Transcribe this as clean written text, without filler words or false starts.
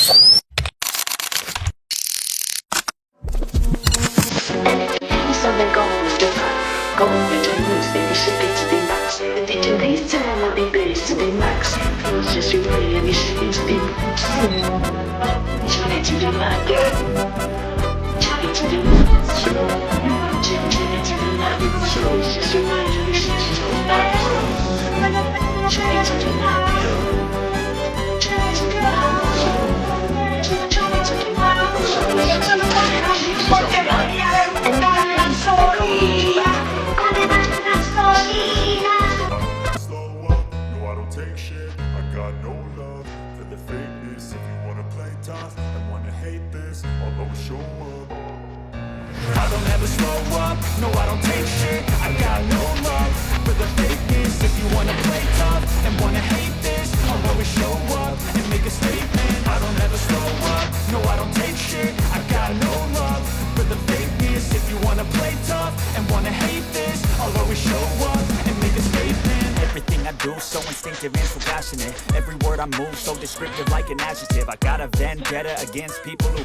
Something going with the going with the news, baby, shit gets the max. The DJ plays time on the bass to the max. It's just you play and you shit gets the max. Try to do my girl. Try to do my girl. Try to do my girl. It's just you play and you shit gets the max. Try to do my girl. Try to do my girl. Try to do my Take shit, I got no love for the fakeness. If you wanna play tough and wanna hate this, I'll always show up. I don't ever slow up, no I don't take shit. I got no love for the fakeness. If you wanna play tough and wanna hate this, I'll always show up and make a statement. I don't ever slow up, no I don't take shit. I got no love for the fakeness. If you wanna play tough and wanna hate this, I'll always show up and make a statement. Everything I do so instinctive and so passionate. Every word I move so descriptive like an adjective. I got a vendetta against people who